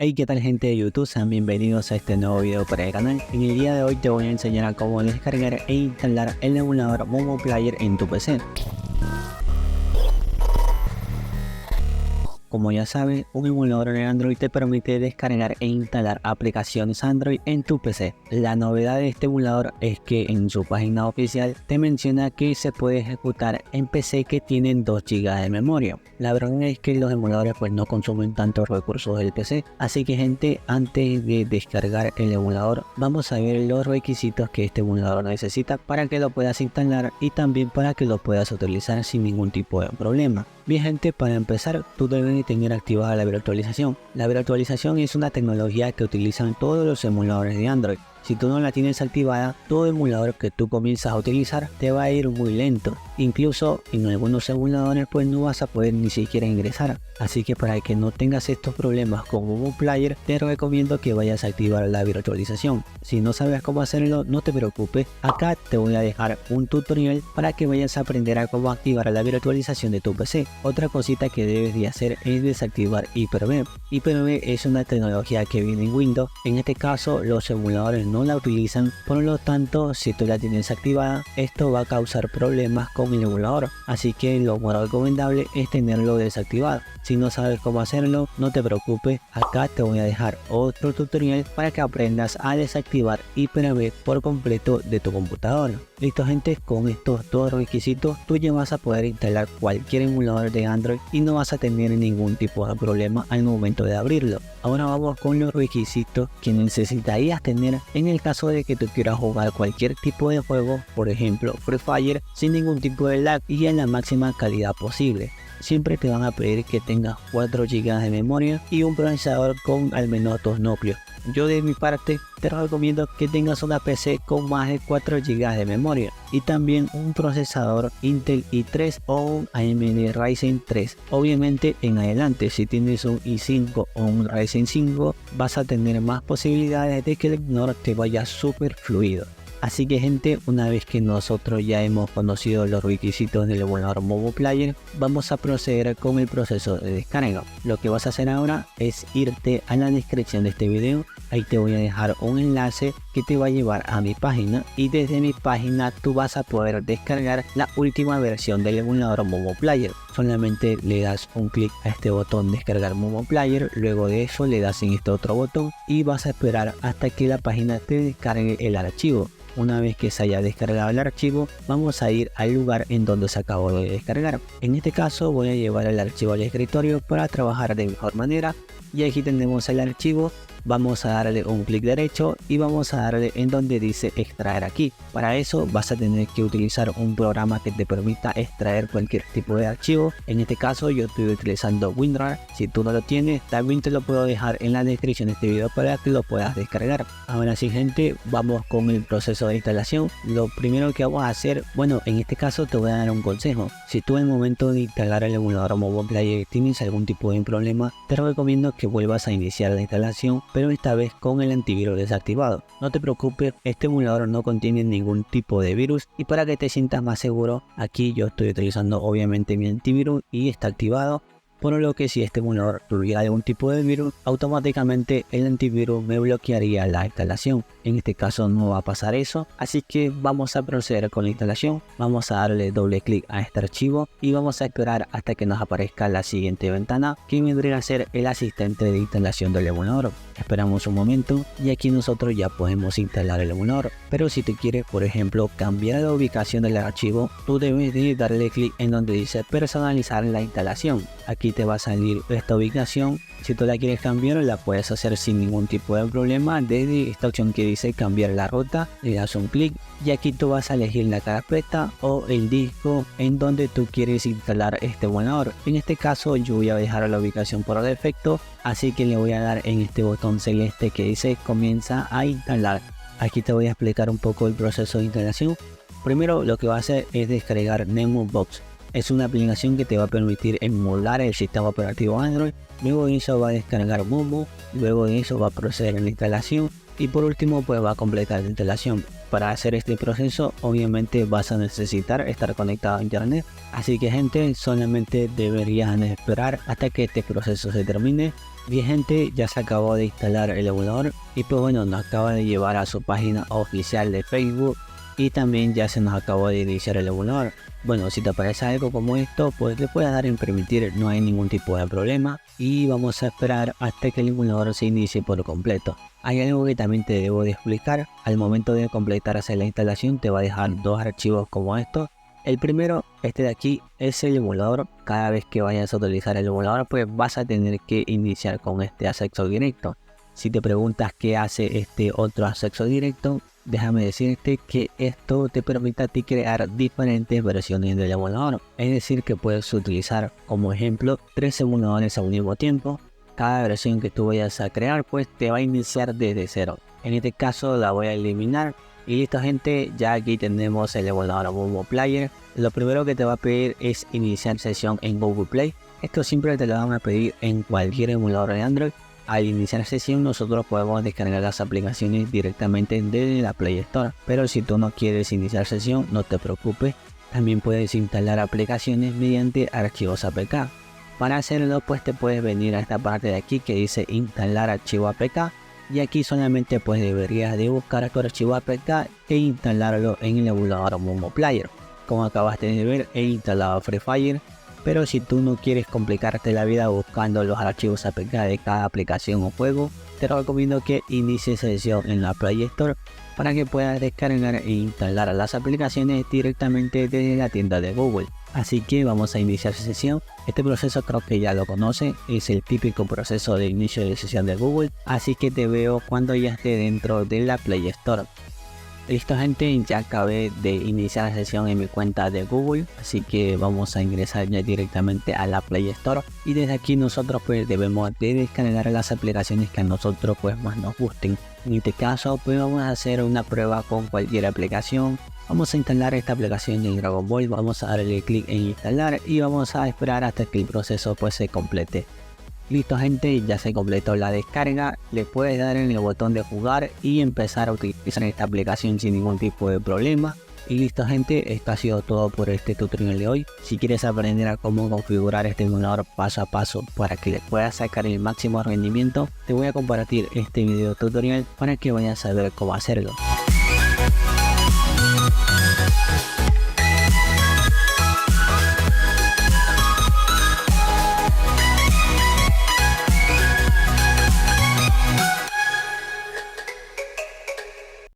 Hey, ¿qué tal gente de YouTube? Sean bienvenidos a este nuevo video para el canal. En el día de hoy te voy a enseñar a cómo descargar e instalar el emulador Momo Player en tu PC. Como ya sabes, un emulador de Android te permite descargar e instalar aplicaciones Android en tu PC. La novedad de este emulador es que en su página oficial te menciona que se puede ejecutar en PC que tienen 2 GB de memoria. La verdad es que los emuladores pues no consumen tantos recursos del PC, así que gente, antes de descargar el emulador vamos a ver los requisitos que este emulador necesita para que lo puedas instalar y también para que lo puedas utilizar sin ningún tipo de problema. Bien gente, para empezar tú debes tener activada la virtualización. La virtualización es una tecnología que utilizan todos los emuladores de Android. Si tú no la tienes activada, todo emulador que tú comienzas a utilizar te va a ir muy lento. Incluso en algunos emuladores pues no vas a poder ni siquiera ingresar. Así que para que no tengas estos problemas con Momo Player, te recomiendo que vayas a activar la virtualización. Si no sabes cómo hacerlo, no te preocupes. Acá te voy a dejar un tutorial para que vayas a aprender a cómo activar la virtualización de tu PC. Otra cosita que debes de hacer es desactivar Hyper-V. Hyper-V es una tecnología que viene en Windows. En este caso los emuladores no la utilizan, por lo tanto si tú la tienes activada esto va a causar problemas con el emulador, así que lo más recomendable es tenerlo desactivado. Si no sabes cómo hacerlo, no te preocupes, acá te voy a dejar otro tutorial para que aprendas a desactivar Hyper-V por completo de tu computadora. Listo gente, con estos dos requisitos tú ya vas a poder instalar cualquier emulador de Android y no vas a tener ningún tipo de problema al momento de abrirlo. Ahora vamos con los requisitos que necesitarías tener en el caso de que tú quieras jugar cualquier tipo de juego, por ejemplo Free Fire, sin ningún tipo de lag y en la máxima calidad posible. Siempre te van a pedir que tengas 4 GB de memoria y un procesador con al menos 2 núcleos. Yo de mi parte te recomiendo que tengas una PC con más de 4 GB de memoria y también un procesador Intel i3 o un AMD Ryzen 3. Obviamente en adelante si tienes un i5 o un Ryzen 5 vas a tener más posibilidades de que el emulador te vaya súper fluido. Así que gente, una vez que nosotros ya hemos conocido los requisitos del emulador Momo Player, vamos a proceder con el proceso de descarga. Lo que vas a hacer ahora es irte a la descripción de este video. Ahí te voy a dejar un enlace que te va a llevar a mi página y desde mi página tú vas a poder descargar la última versión del emulador Momo Player. Solamente le das un clic a este botón descargar Momo Player, luego de eso le das en este otro botón y vas a esperar hasta que la página te descargue el archivo. Una vez que se haya descargado el archivo, vamos a ir al lugar en donde se acabó de descargar. En este caso voy a llevar el archivo al escritorio para trabajar de mejor manera. Y aquí tenemos el archivo. Vamos a darle un clic derecho y vamos a darle en donde dice extraer aquí. Para eso vas a tener que utilizar un programa que te permita extraer cualquier tipo de archivo. En este caso yo estoy utilizando WinRAR. Si tú no lo tienes, también te lo puedo dejar en la descripción de este video para que lo puedas descargar. Ahora sí gente, vamos con el proceso de instalación. Lo primero que vamos a hacer, bueno, en este caso te voy a dar un consejo. Si tú en el momento de instalar el emulador Momo Player tienes algún tipo de problema, te recomiendo que vuelvas a iniciar la instalación, pero esta vez con el antivirus desactivado. No te preocupes, este emulador no contiene ningún tipo de virus y para que te sientas más seguro, aquí yo estoy utilizando obviamente mi antivirus y está activado. Por lo que si este emulador tuviera algún tipo de virus, automáticamente el antivirus me bloquearía la instalación. En este caso no va a pasar eso, así que vamos a proceder con la instalación. Vamos a darle doble clic a este archivo y vamos a esperar hasta que nos aparezca la siguiente ventana, que vendría a ser el asistente de instalación del emulador. Esperamos un momento y aquí nosotros ya podemos instalar el emulador. Pero si te quieres, por ejemplo, cambiar la ubicación del archivo, tú debes de darle clic en donde dice personalizar la instalación. Aquí te va a salir esta ubicación. Si tú la quieres cambiar, la puedes hacer sin ningún tipo de problema. Desde esta opción que dice cambiar la ruta, le das un clic y aquí tú vas a elegir la carpeta o el disco en donde tú quieres instalar este emulador. En este caso yo voy a dejar la ubicación por defecto, así que le voy a dar en este botón celeste que dice comienza a instalar. Aquí te voy a explicar un poco el proceso de instalación. Primero lo que va a hacer es descargar NemoBox. Es una aplicación que te va a permitir emular el sistema operativo Android. Luego de eso va a descargar Momo, luego de eso va a proceder en la instalación y por último pues va a completar la instalación. Para hacer este proceso obviamente vas a necesitar estar conectado a internet, así que gente, solamente deberían esperar hasta que este proceso se termine Bien gente, ya se acabó de instalar el emulador y pues bueno, nos acaba de llevar a su página oficial de Facebook y también ya se nos acabó de iniciar el emulador. Bueno, si te aparece algo como esto, pues le puedes dar en permitir, no hay ningún tipo de problema y vamos a esperar hasta que el emulador se inicie por completo. Hay algo que también te debo de explicar, al momento de completarse la instalación te va a dejar dos archivos como estos. El primero, este de aquí, es el emulador. Cada vez que vayas a utilizar el emulador, pues vas a tener que iniciar con este acceso directo. Si te preguntas qué hace este otro acceso directo, déjame decirte que esto te permite a ti crear diferentes versiones del emulador. Es decir, que puedes utilizar como ejemplo 3 emuladores al mismo tiempo. Cada versión que tú vayas a crear, pues te va a iniciar desde cero. En este caso la voy a eliminar. Y listo gente, ya aquí tenemos el emulador Momo Player. Lo primero que te va a pedir es iniciar sesión en Google Play. Esto siempre te lo van a pedir en cualquier emulador de Android. Al iniciar sesión nosotros podemos descargar las aplicaciones directamente desde la Play Store. Pero si tú no quieres iniciar sesión, no te preocupes. También puedes instalar aplicaciones mediante archivos APK. Para hacerlo pues te puedes venir a esta parte de aquí que dice instalar archivo APK. Y aquí solamente pues deberías de buscar tu archivo APK e instalarlo en el emulador Momo Player. Como acabaste de ver, he instalado Free Fire, pero si tú no quieres complicarte la vida buscando los archivos APK de cada aplicación o juego, te recomiendo que inicies sesión en la Play Store para que puedas descargar e instalar las aplicaciones directamente desde la tienda de Google. Así que vamos a iniciar sesión. Este proceso creo que ya lo conoce, es el típico proceso de inicio de sesión de Google, así que te veo cuando ya esté dentro de la Play Store. Listo gente, ya acabé de iniciar la sesión en mi cuenta de Google, así que vamos a ingresar ya directamente a la Play Store y desde aquí nosotros pues debemos de descargar las aplicaciones que a nosotros pues más nos gusten. En este caso pues vamos a hacer una prueba con cualquier aplicación. Vamos a instalar esta aplicación de Dragon Ball, vamos a darle clic en instalar y vamos a esperar hasta que el proceso pues se complete. Listo gente, ya se completó la descarga, le puedes dar en el botón de jugar y empezar a utilizar esta aplicación sin ningún tipo de problema. Y listo gente, esto ha sido todo por este tutorial de hoy. Si quieres aprender a cómo configurar este emulador paso a paso para que le puedas sacar el máximo rendimiento, te voy a compartir este video tutorial para que vayas a ver cómo hacerlo.